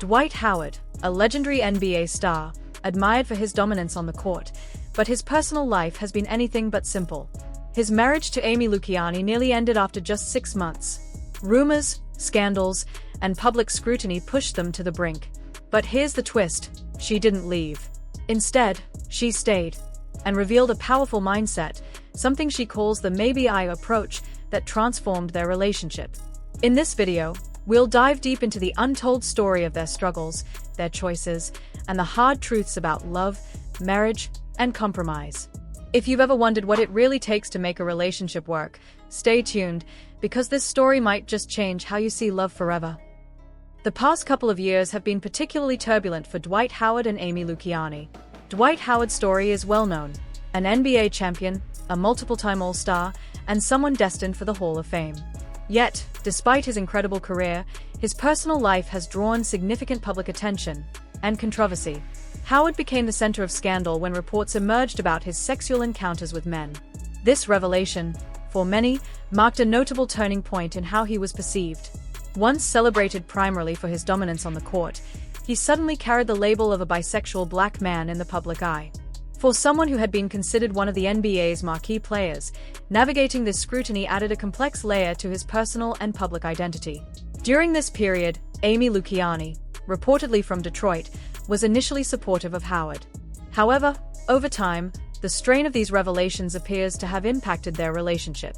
Dwight Howard, a legendary NBA star, admired for his dominance on the court, but his personal life has been anything but simple. His marriage to Amy Lukiani nearly ended after just 6 months. Rumors, scandals, and public scrutiny pushed them to the brink. But here's the twist: she didn't leave. Instead, she stayed, and revealed a powerful mindset, something she calls the maybe-I approach, that transformed their relationship. In this video, we'll dive deep into the untold story of their struggles, their choices, and the hard truths about love, marriage, and compromise. If you've ever wondered what it really takes to make a relationship work, stay tuned, because this story might just change how you see love forever. The past couple of years have been particularly turbulent for Dwight Howard and Amy Lukiani. Dwight Howard's story is well known: an NBA champion, a multiple-time All-Star, and someone destined for the Hall of Fame. Yet, despite his incredible career, his personal life has drawn significant public attention and controversy. Howard became the center of scandal when reports emerged about his sexual encounters with men. This revelation, for many, marked a notable turning point in how he was perceived. Once celebrated primarily for his dominance on the court, he suddenly carried the label of a bisexual black man in the public eye. For someone who had been considered one of the NBA's marquee players, navigating this scrutiny added a complex layer to his personal and public identity. During this period, Amy Lukiani, reportedly from Detroit, was initially supportive of Howard. However, over time, the strain of these revelations appears to have impacted their relationship.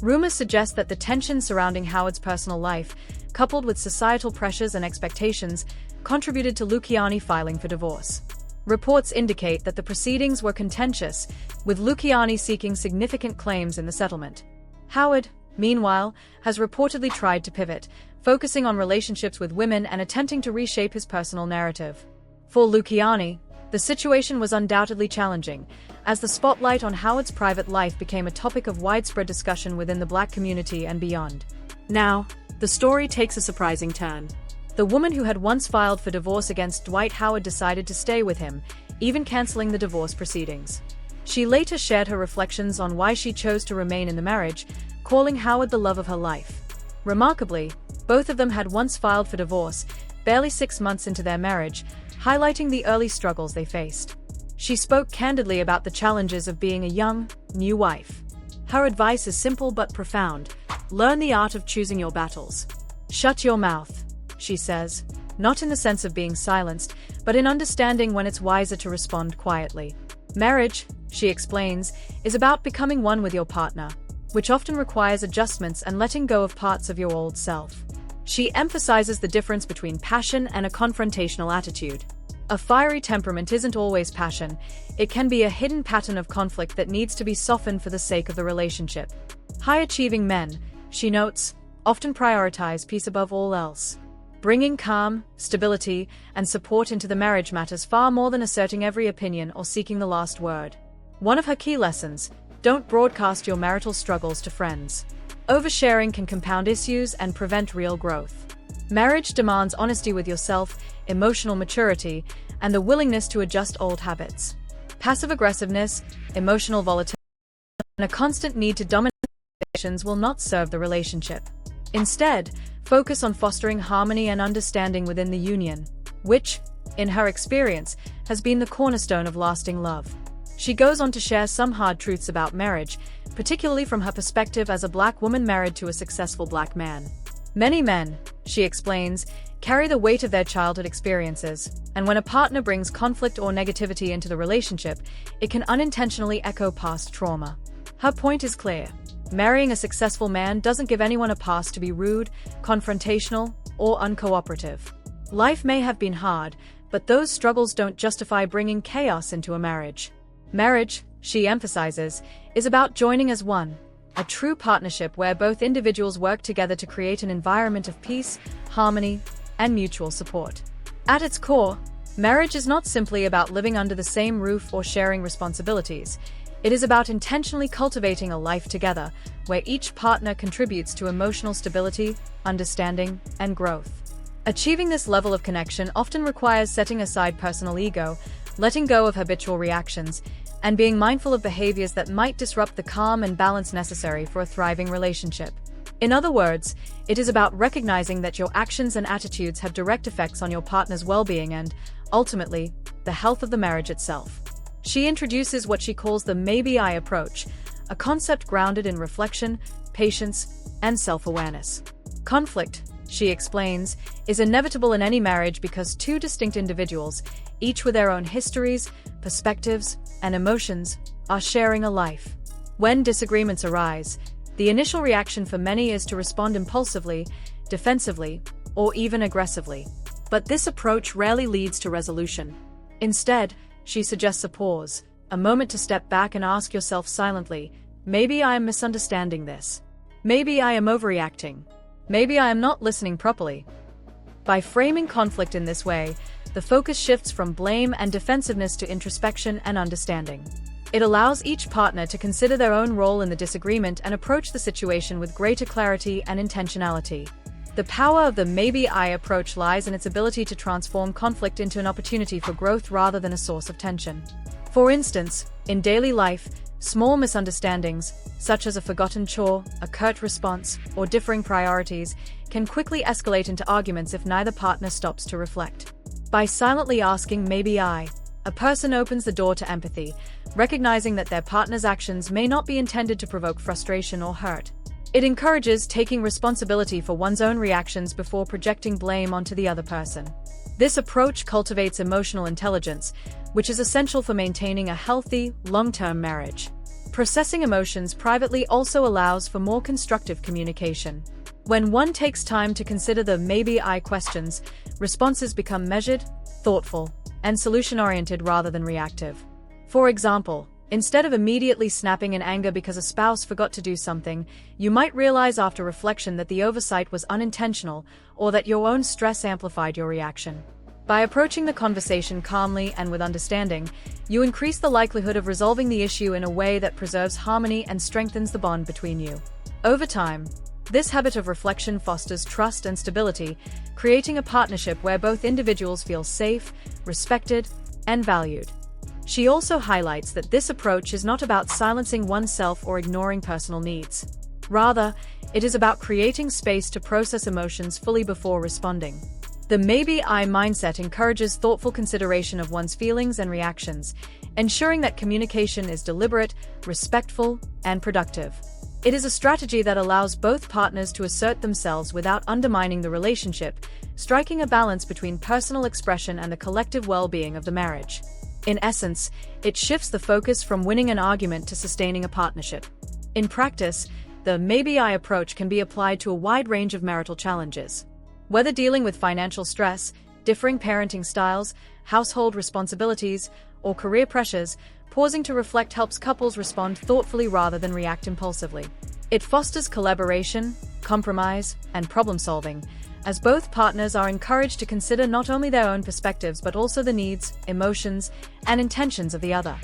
Rumors suggest that the tension surrounding Howard's personal life, coupled with societal pressures and expectations, contributed to Lukiani filing for divorce. Reports indicate that the proceedings were contentious, with Lukiani seeking significant claims in the settlement. Howard, meanwhile, has reportedly tried to pivot, focusing on relationships with women and attempting to reshape his personal narrative. For Lukiani, the situation was undoubtedly challenging, as the spotlight on Howard's private life became a topic of widespread discussion within the Black community and beyond. Now, the story takes a surprising turn. The woman who had once filed for divorce against Dwight Howard decided to stay with him, even canceling the divorce proceedings. She later shared her reflections on why she chose to remain in the marriage, calling Howard the love of her life. Remarkably, both of them had once filed for divorce, barely 6 months into their marriage, highlighting the early struggles they faced. She spoke candidly about the challenges of being a young, new wife. Her advice is simple but profound: learn the art of choosing your battles. Shut your mouth, she says, not in the sense of being silenced, but in understanding when it's wiser to respond quietly. Marriage, she explains, is about becoming one with your partner, which often requires adjustments and letting go of parts of your old self. She emphasizes the difference between passion and a confrontational attitude. A fiery temperament isn't always passion; it can be a hidden pattern of conflict that needs to be softened for the sake of the relationship. High-achieving men, she notes, often prioritize peace above all else. Bringing calm, stability, and support into the marriage matters far more than asserting every opinion or seeking the last word. One of her key lessons: don't broadcast your marital struggles to friends. Oversharing can compound issues and prevent real growth. Marriage demands honesty with yourself, emotional maturity, and the willingness to adjust old habits. Passive aggressiveness, emotional volatility, and a constant need to dominate will not serve the relationship. Instead, focus on fostering harmony and understanding within the union, which, in her experience, has been the cornerstone of lasting love. She goes on to share some hard truths about marriage, particularly from her perspective as a Black woman married to a successful Black man. Many men, she explains, carry the weight of their childhood experiences, and when a partner brings conflict or negativity into the relationship, it can unintentionally echo past trauma. Her point is clear: marrying a successful man doesn't give anyone a pass to be rude, confrontational, or uncooperative. Life may have been hard, but those struggles don't justify bringing chaos into a marriage. Marriage, she emphasizes, is about joining as one, a true partnership where both individuals work together to create an environment of peace, harmony, and mutual support. At its core, marriage is not simply about living under the same roof or sharing responsibilities. It is about intentionally cultivating a life together, where each partner contributes to emotional stability, understanding, and growth. Achieving this level of connection often requires setting aside personal ego, letting go of habitual reactions, and being mindful of behaviors that might disrupt the calm and balance necessary for a thriving relationship. In other words, it is about recognizing that your actions and attitudes have direct effects on your partner's well-being and, ultimately, the health of the marriage itself. She introduces what she calls the maybe-I approach, a concept grounded in reflection, patience, and self-awareness. Conflict, she explains, is inevitable in any marriage because two distinct individuals, each with their own histories, perspectives, and emotions, are sharing a life. When disagreements arise, the initial reaction for many is to respond impulsively, defensively, or even aggressively. But this approach rarely leads to resolution. Instead, she suggests a pause, a moment to step back and ask yourself silently, maybe I am misunderstanding this. Maybe I am overreacting. Maybe I am not listening properly. By framing conflict in this way, the focus shifts from blame and defensiveness to introspection and understanding. It allows each partner to consider their own role in the disagreement and approach the situation with greater clarity and intentionality. The power of the maybe-I approach lies in its ability to transform conflict into an opportunity for growth rather than a source of tension. For instance, in daily life, small misunderstandings, such as a forgotten chore, a curt response, or differing priorities, can quickly escalate into arguments if neither partner stops to reflect. By silently asking maybe I, a person opens the door to empathy, recognizing that their partner's actions may not be intended to provoke frustration or hurt. It encourages taking responsibility for one's own reactions before projecting blame onto the other person. This approach cultivates emotional intelligence, which is essential for maintaining a healthy, long-term marriage. Processing emotions privately also allows for more constructive communication. When one takes time to consider the maybe-I questions, responses become measured, thoughtful, and solution-oriented rather than reactive. For example, instead of immediately snapping in anger because a spouse forgot to do something, you might realize after reflection that the oversight was unintentional or that your own stress amplified your reaction. By approaching the conversation calmly and with understanding, you increase the likelihood of resolving the issue in a way that preserves harmony and strengthens the bond between you. Over time, this habit of reflection fosters trust and stability, creating a partnership where both individuals feel safe, respected, and valued. She also highlights that this approach is not about silencing oneself or ignoring personal needs. Rather, it is about creating space to process emotions fully before responding. The maybe-I mindset encourages thoughtful consideration of one's feelings and reactions, ensuring that communication is deliberate, respectful, and productive. It is a strategy that allows both partners to assert themselves without undermining the relationship, striking a balance between personal expression and the collective well-being of the marriage. In essence, it shifts the focus from winning an argument to sustaining a partnership. In practice, the maybe-I approach can be applied to a wide range of marital challenges. Whether dealing with financial stress, differing parenting styles, household responsibilities, or career pressures, pausing to reflect helps couples respond thoughtfully rather than react impulsively. It fosters collaboration, compromise, and problem-solving, as both partners are encouraged to consider not only their own perspectives but also the needs, emotions, and intentions of the other.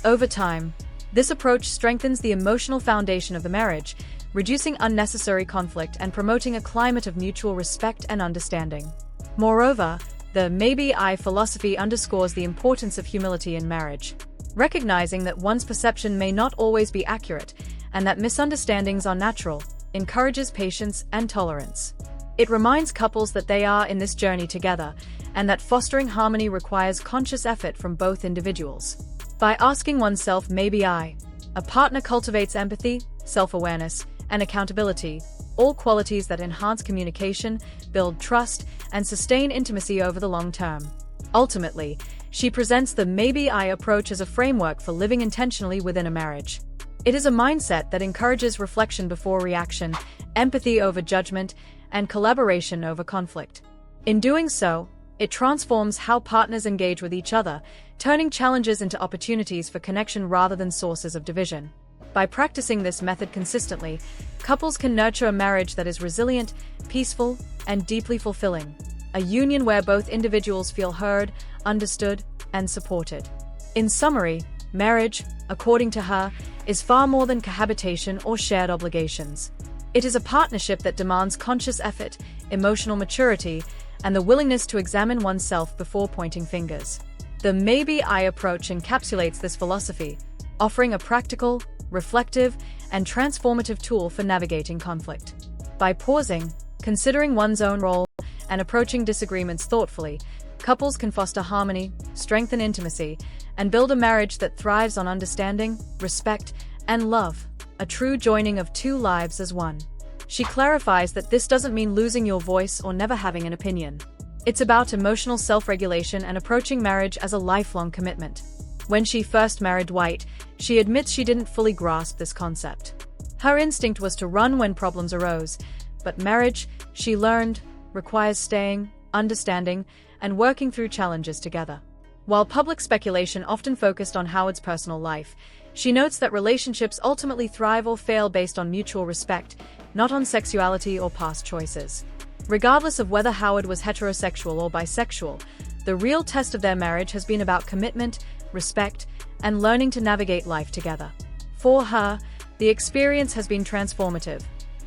Over time, this approach strengthens the emotional foundation of the marriage, reducing unnecessary conflict and promoting a climate of mutual respect and understanding. Moreover, the maybe-I philosophy underscores the importance of humility in marriage. Recognizing that one's perception may not always be accurate and that misunderstandings are natural, encourages patience and tolerance. It reminds couples that they are in this journey together and that fostering harmony requires conscious effort from both individuals. By asking oneself maybe-I, a partner cultivates empathy, self-awareness, and accountability, all qualities that enhance communication, build trust, and sustain intimacy over the long term. Ultimately, she presents the maybe-I approach as a framework for living intentionally within a marriage. It is a mindset that encourages reflection before reaction, empathy over judgment, and collaboration over conflict. In doing so, it transforms how partners engage with each other, turning challenges into opportunities for connection rather than sources of division. By practicing this method consistently, couples can nurture a marriage that is resilient, peaceful, and deeply fulfilling, a union where both individuals feel heard, understood, and supported. In summary, marriage, according to her, is far more than cohabitation or shared obligations. It is a partnership that demands conscious effort, emotional maturity, and the willingness to examine oneself before pointing fingers. The maybe-I approach encapsulates this philosophy, offering a practical, reflective, and transformative tool for navigating conflict. By pausing, considering one's own role, and approaching disagreements thoughtfully, couples can foster harmony, strengthen intimacy, and build a marriage that thrives on understanding, respect, and love, a true joining of two lives as one. She clarifies that this doesn't mean losing your voice or never having an opinion. It's about emotional self-regulation and approaching marriage as a lifelong commitment. When she first married Dwight, she admits she didn't fully grasp this concept. Her instinct was to run when problems arose, but marriage, she learned, requires staying, understanding, and working through challenges together. While public speculation often focused on Howard's personal life, she notes that relationships ultimately thrive or fail based on mutual respect, not on sexuality or past choices. Regardless of whether Howard was heterosexual or bisexual, the real test of their marriage has been about commitment, respect, and learning to navigate life together. For her, the experience has been transformative,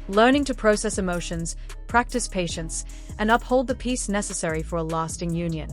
learning to process emotions, practice patience, and uphold the peace necessary for a lasting union.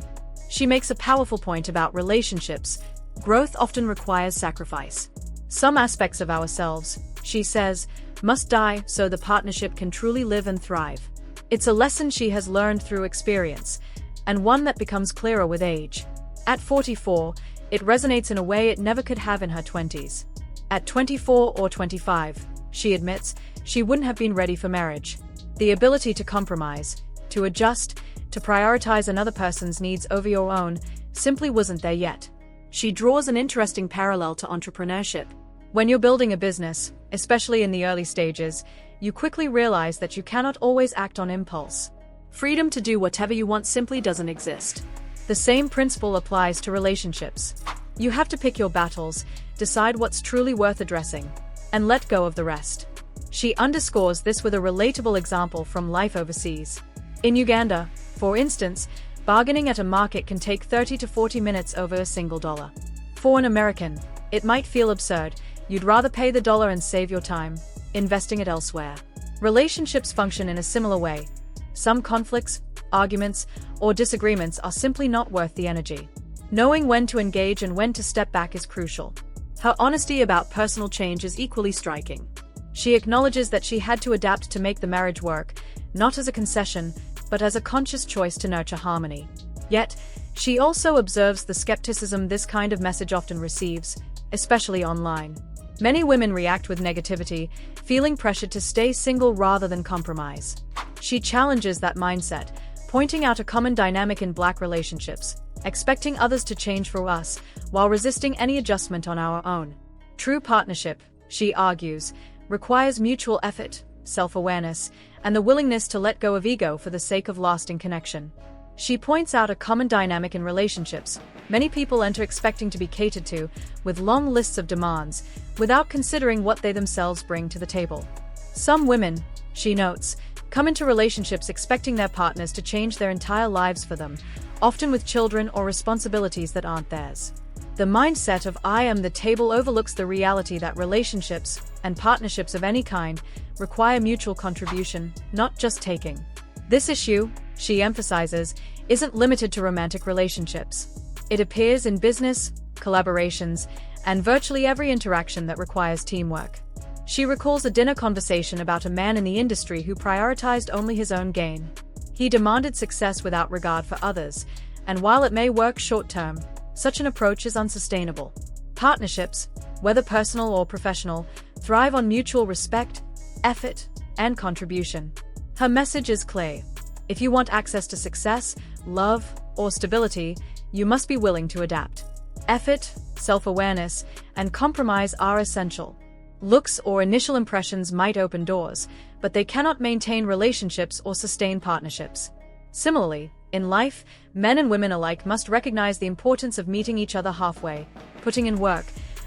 She makes a powerful point about relationships. Growth often requires sacrifice. Some aspects of ourselves, she says, must die so the partnership can truly live and thrive. It's a lesson she has learned through experience, and one that becomes clearer with age. At 44, it resonates in a way it never could have in her 20s. At 24 or 25, she admits, she wouldn't have been ready for marriage. The ability to compromise, to adjust, to prioritize another person's needs over your own, simply wasn't there yet. She draws an interesting parallel to entrepreneurship. When you're building a business, especially in the early stages, you quickly realize that you cannot always act on impulse. Freedom to do whatever you want simply doesn't exist. The same principle applies to relationships. You have to pick your battles, decide what's truly worth addressing, and let go of the rest. She underscores this with a relatable example from life overseas. In Uganda, for instance, bargaining at a market can take 30 to 40 minutes over a single dollar. For an American, it might feel absurd. You'd rather pay the dollar and save your time, investing it elsewhere. Relationships function in a similar way. Some conflicts, arguments, or disagreements are simply not worth the energy. Knowing when to engage and when to step back is crucial. Her honesty about personal change is equally striking. She acknowledges that she had to adapt to make the marriage work, not as a concession, but as a conscious choice to nurture harmony. Yet, she also observes the skepticism this kind of message often receives, especially online. Many women react with negativity, feeling pressured to stay single rather than compromise. She challenges that mindset, pointing out a common dynamic in Black relationships, expecting others to change for us, while resisting any adjustment on our own. True partnership, she argues, requires mutual effort, self-awareness, and the willingness to let go of ego for the sake of lasting connection. She points out a common dynamic in relationships. Many people enter expecting to be catered to, with long lists of demands, without considering what they themselves bring to the table. Some women, she notes, come into relationships expecting their partners to change their entire lives for them, often with children or responsibilities that aren't theirs. The mindset of "I am the table" overlooks the reality that relationships, and partnerships of any kind, require mutual contribution, not just taking. This issue, she emphasizes, isn't limited to romantic relationships. It appears in business, collaborations, and virtually every interaction that requires teamwork. She recalls a dinner conversation about a man in the industry who prioritized only his own gain. He demanded success without regard for others, and while it may work short-term, such an approach is unsustainable. Partnerships, whether personal or professional, thrive on mutual respect, effort, and contribution. Her message is clear. If you want access to success, love, or stability, you must be willing to adapt. Effort, self-awareness, and compromise are essential. Looks or initial impressions might open doors, but they cannot maintain relationships or sustain partnerships. Similarly, in life, men and women alike must recognize the importance of meeting each other halfway, putting in work,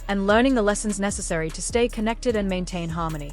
and learning the lessons necessary to stay connected and maintain harmony.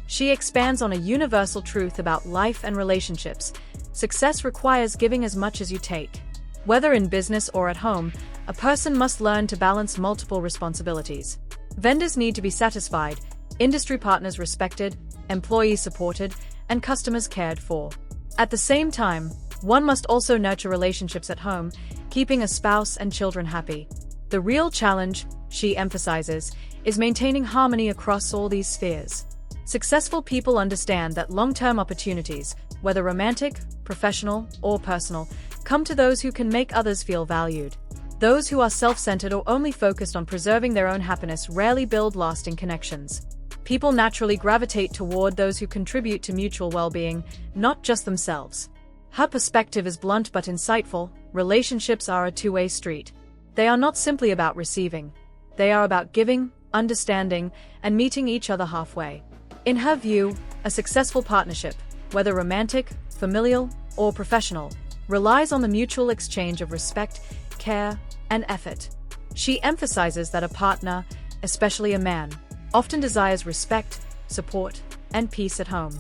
She expands on a universal truth about life and relationships. Success requires giving as much as you take. Whether in business or at home, a person must learn to balance multiple responsibilities. Vendors need to be satisfied, industry partners respected, employees supported, and customers cared for. At the same time, one must also nurture relationships at home, keeping a spouse and children happy. The real challenge, she emphasizes, is maintaining harmony across all these spheres. Successful people understand that long-term opportunities, whether romantic, professional, or personal, come to those who can make others feel valued. Those who are self-centered or only focused on preserving their own happiness rarely build lasting connections. People naturally gravitate toward those who contribute to mutual well-being, not just themselves. Her perspective is blunt but insightful. Relationships are a two-way street. They are not simply about receiving. They are about giving, understanding, and meeting each other halfway. In her view, a successful partnership, whether romantic, familial, or professional, relies on the mutual exchange of respect, care, and effort. She emphasizes that a partner, especially a man, often desires respect, support, and peace at home.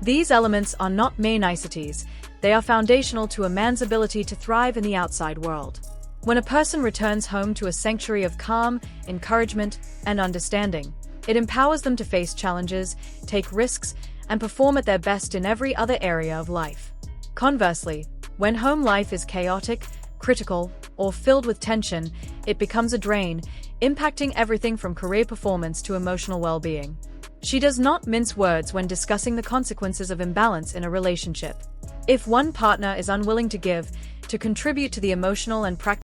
These elements are not mere niceties, they are foundational to a man's ability to thrive in the outside world. When a person returns home to a sanctuary of calm, encouragement, and understanding, it empowers them to face challenges, take risks, and perform at their best in every other area of life. Conversely, when home life is chaotic, critical, or filled with tension, it becomes a drain, impacting everything from career performance to emotional well-being. She does not mince words when discussing the consequences of imbalance in a relationship. If one partner is unwilling to give, to contribute to the emotional and practical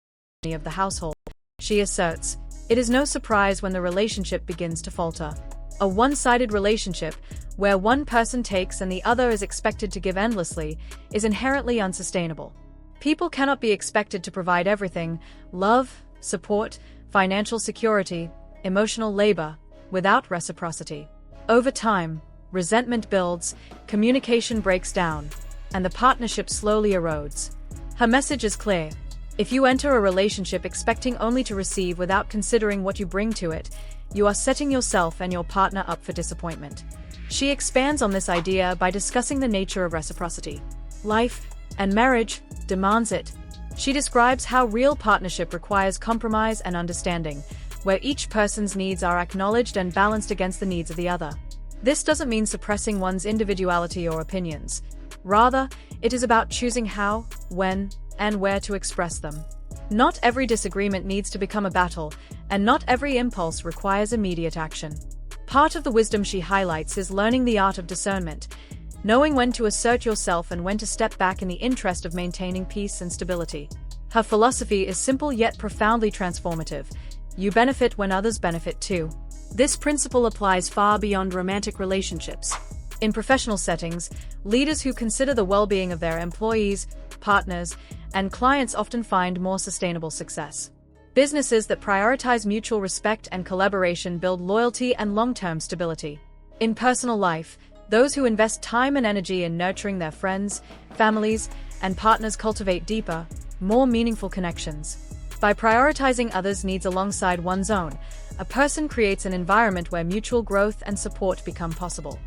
of the household, she asserts, it is no surprise when the relationship begins to falter. A one-sided relationship, where one person takes and the other is expected to give endlessly, is inherently unsustainable. People cannot be expected to provide everything, love, support, financial security, emotional labor, without reciprocity. Over time, resentment builds, communication breaks down, and the partnership slowly erodes. Her message is clear. If you enter a relationship expecting only to receive without considering what you bring to it, you are setting yourself and your partner up for disappointment. She expands on this idea by discussing the nature of reciprocity. Life, and marriage, demands it. She describes how real partnership requires compromise and understanding, where each person's needs are acknowledged and balanced against the needs of the other. This doesn't mean suppressing one's individuality or opinions. Rather, it is about choosing how, when, and where to express them. Not every disagreement needs to become a battle, and not every impulse requires immediate action. Part of the wisdom she highlights is learning the art of discernment, knowing when to assert yourself and when to step back in the interest of maintaining peace and stability. Her philosophy is simple yet profoundly transformative. You benefit when others benefit too. This principle applies far beyond romantic relationships. In professional settings, leaders who consider the well-being of their employees, partners, and clients often find more sustainable success. Businesses that prioritize mutual respect and collaboration build loyalty and long-term stability. In personal life, those who invest time and energy in nurturing their friends, families, and partners cultivate deeper, more meaningful connections. By prioritizing others' needs alongside one's own, a person creates an environment where mutual growth and support become possible.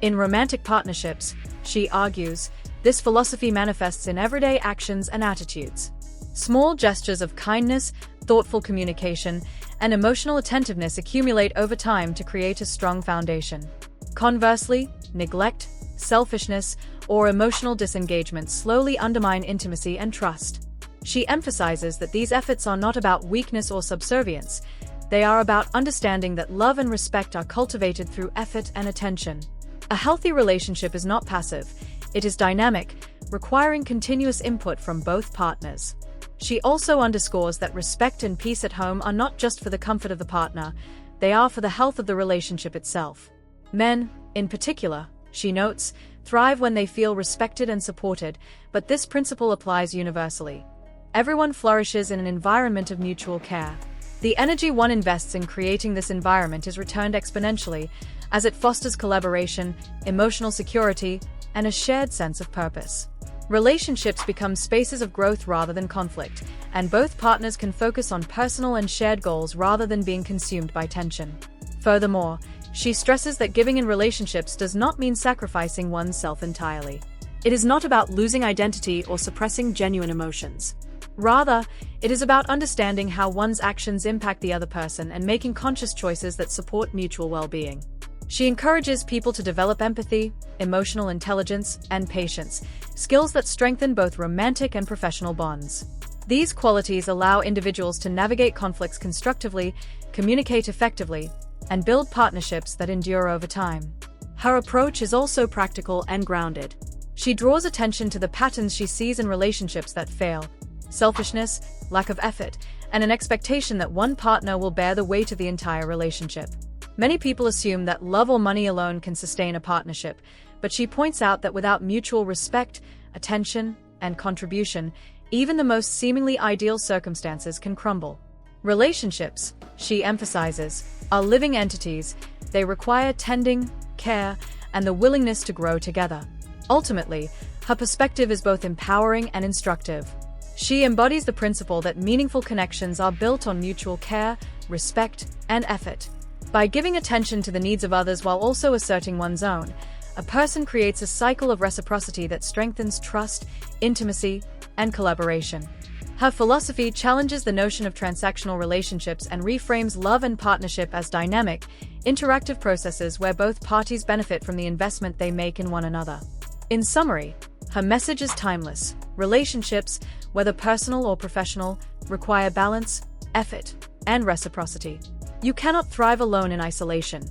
In romantic partnerships, she argues, this philosophy manifests in everyday actions and attitudes. Small gestures of kindness, thoughtful communication, and emotional attentiveness accumulate over time to create a strong foundation. Conversely, neglect, selfishness, or emotional disengagement slowly undermine intimacy and trust. She emphasizes that these efforts are not about weakness or subservience. They are about understanding that love and respect are cultivated through effort and attention. A healthy relationship is not passive. It is dynamic, requiring continuous input from both partners. She also underscores that respect and peace at home are not just for the comfort of the partner, they are for the health of the relationship itself. Men, in particular, she notes, thrive when they feel respected and supported, but this principle applies universally. Everyone flourishes in an environment of mutual care. The energy one invests in creating this environment is returned exponentially, as it fosters collaboration, emotional security, and a shared sense of purpose. Relationships become spaces of growth rather than conflict, and both partners can focus on personal and shared goals rather than being consumed by tension. Furthermore, she stresses that giving in relationships does not mean sacrificing oneself entirely. It is not about losing identity or suppressing genuine emotions. Rather, it is about understanding how one's actions impact the other person and making conscious choices that support mutual well-being. She encourages people to develop empathy, emotional intelligence, and patience, skills that strengthen both romantic and professional bonds. These qualities allow individuals to navigate conflicts constructively, communicate effectively, and build partnerships that endure over time. Her approach is also practical and grounded. She draws attention to the patterns she sees in relationships that fail: selfishness, lack of effort, and an expectation that one partner will bear the weight of the entire relationship. Many people assume that love or money alone can sustain a partnership, but she points out that without mutual respect, attention, and contribution, even the most seemingly ideal circumstances can crumble. Relationships, she emphasizes, are living entities. They require tending, care, and the willingness to grow together. Ultimately, her perspective is both empowering and instructive. She embodies the principle that meaningful connections are built on mutual care, respect, and effort. By giving attention to the needs of others while also asserting one's own, a person creates a cycle of reciprocity that strengthens trust, intimacy, and collaboration. Her philosophy challenges the notion of transactional relationships and reframes love and partnership as dynamic, interactive processes where both parties benefit from the investment they make in one another. In summary, her message is timeless. Relationships, whether personal or professional, require balance, effort, and reciprocity. You cannot thrive alone in isolation.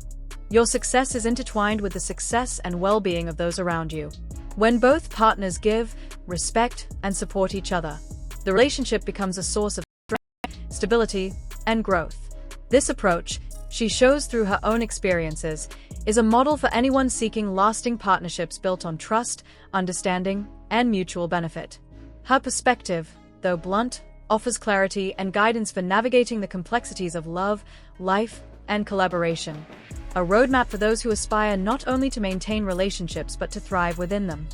Your success is intertwined with the success and well-being of those around you. When both partners give, respect, and support each other, the relationship becomes a source of strength, stability, and growth. This approach, she shows through her own experiences, is a model for anyone seeking lasting partnerships built on trust, understanding, and mutual benefit. Her perspective, though blunt, offers clarity and guidance for navigating the complexities of love, life, and collaboration. A roadmap for those who aspire not only to maintain relationships but to thrive within them.